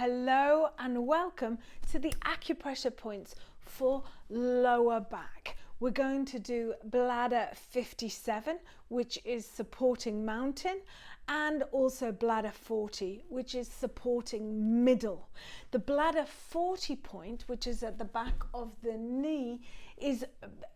Hello and welcome to the acupressure points for lower back. We're going to do bladder 57, which is supporting mountain, and also bladder 40, which is supporting middle. The bladder 40 point, which is at the back of the knee, is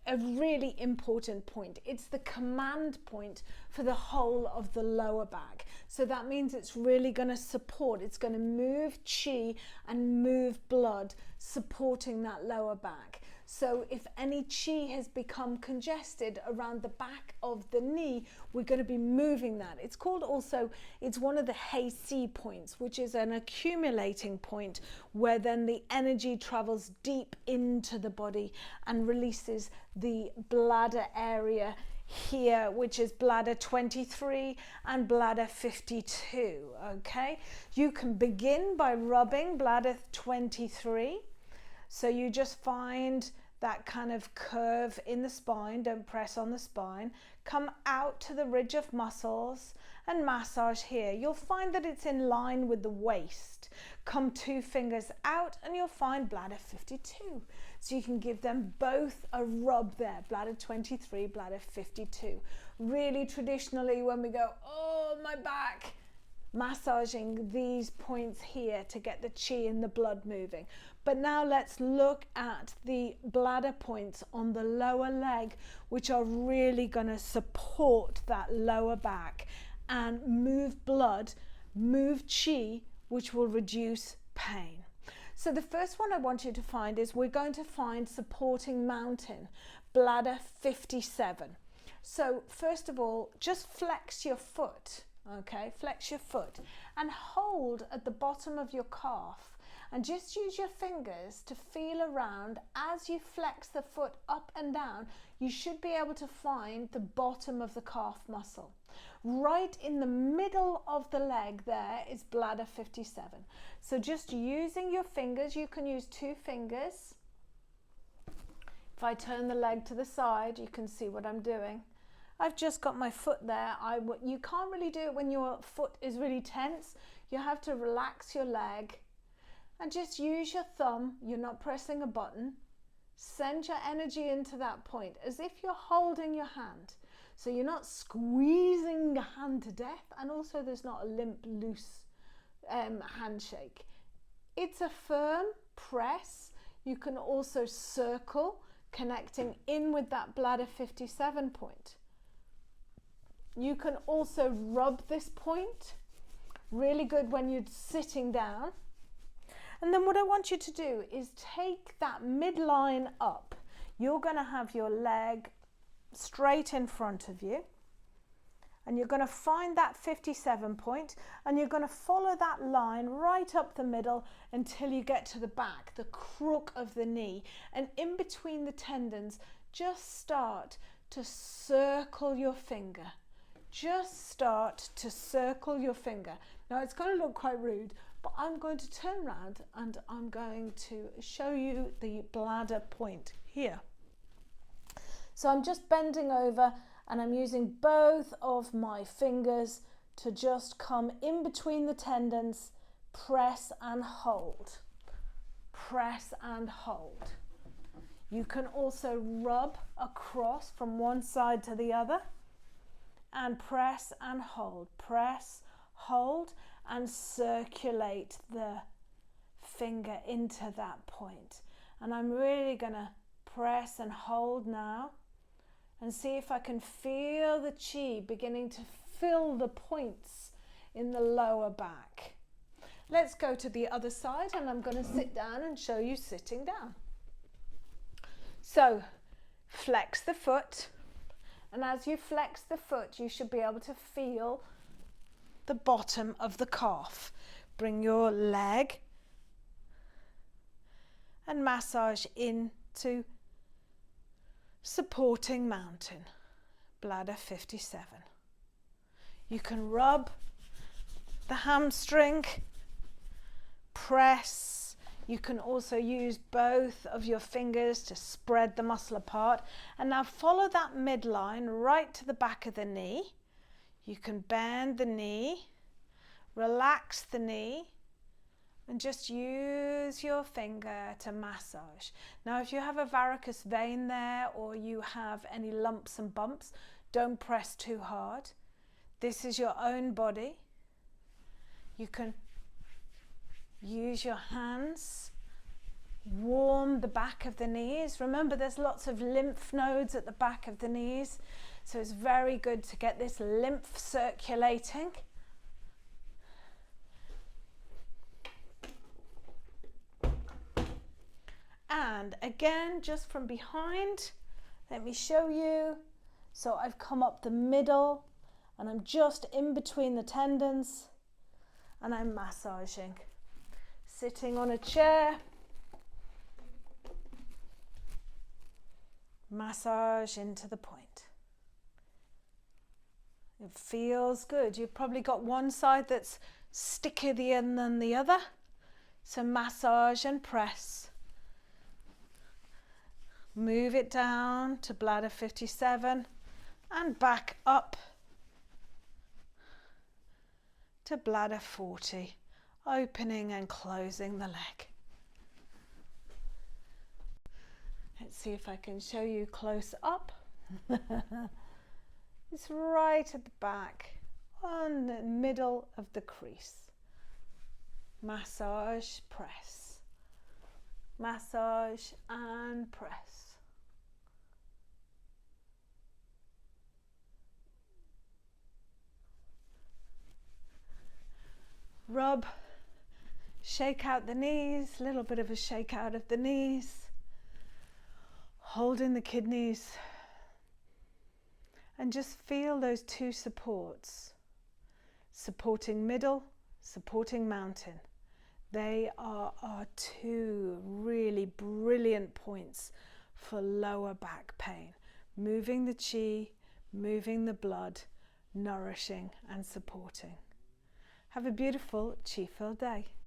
a really important point. It's the command point for the whole of the lower back. So that means it's really going to support, it's going to move chi and move blood, supporting that lower back. So if any chi has become congested around the back of the knee, we're going to be moving that. It's called also, it's one of the He-Si points, which is an accumulating point where then the energy travels deep into the body and releases the bladder area here, which is bladder 23 and bladder 52. Okay, you can begin by rubbing bladder 23. So you just find that kind of curve in the spine, don't press on the spine, come out to the ridge of muscles and massage here. You'll find that it's in line with the waist. Come 2 fingers out and you'll find bladder 52. So you can give them both a rub there, bladder 23, bladder 52. Really traditionally when we go, oh my back, massaging these points here to get the chi and the blood moving. But now let's look at the bladder points on the lower leg, which are really going to support that lower back and move blood, move chi, which will reduce pain. So the first one I want you to find is we're going to find supporting mountain, bladder 57. So first of all, just flex your foot. Okay, flex your foot and hold at the bottom of your calf and just use your fingers to feel around. As you flex the foot up and down, you should be able to find the bottom of the calf muscle. Right in the middle of the leg there is bladder 57. So just using your fingers, you can use 2 fingers. If I turn the leg to the side, you can see what I'm doing. I've just got my foot there. You can't really do it when your foot is really tense. You have to relax your leg and just use your thumb. You're not pressing a button. Send your energy into that point as if you're holding your hand. So you're not squeezing the hand to death, and also there's not a limp, loose handshake. It's a firm press. You can also circle, connecting in with that bladder 57 point. You can also rub this point, really good when you're sitting down. And then what I want you to do is take that midline up. You're going to have your leg straight in front of you. And you're going to find that 57 point and you're going to follow that line right up the middle until you get to the back, the crook of the knee. And in between the tendons, just start to circle your finger. Just start to circle your finger. Now it's going to look quite rude, but I'm going to turn around and I'm going to show you the bladder point here. So I'm just bending over and I'm using both of my fingers to just come in between the tendons, press and hold. Press and hold. You can also rub across from one side to the other. And press and hold, press, hold, and circulate the finger into that point. And I'm really going to press and hold now and see if I can feel the chi beginning to fill the points in the lower back. Let's go to the other side and I'm going to sit down and show you sitting down. So flex the foot. And as you flex the foot, you should be able to feel the bottom of the calf. Bring your leg and massage into supporting mountain, bladder 57. You can rub the hamstring, press. You can also use both of your fingers to spread the muscle apart. And now follow that midline right to the back of the knee. You can bend the knee, relax the knee, And just use your finger to massage. Now, if you have a varicose vein there or you have any lumps and bumps, don't press too hard. This is your own body. You can use your hands, warm the back of the knees. Remember, there's lots of lymph nodes at the back of the knees, so it's very good to get this lymph circulating. And again, just from behind, let me show you. So I've come up the middle and I'm just in between the tendons and I'm massaging. Sitting on a chair, massage into the point. It feels good. You've probably got one side that's stickier than the other. So massage and press. Move it down to bladder 57 and back up to bladder 40, opening and closing the leg. Let's see if I can show you close up. It's right at the back, on the middle of the crease. Massage, press. Massage and press. Rub, shake out the knees, a little bit of a shake out of the knees, holding the kidneys, and just feel those two supports, supporting middle, supporting mountain. They are our two really brilliant points for lower back pain, moving the chi, moving the blood, nourishing and supporting. Have a beautiful chi-filled day.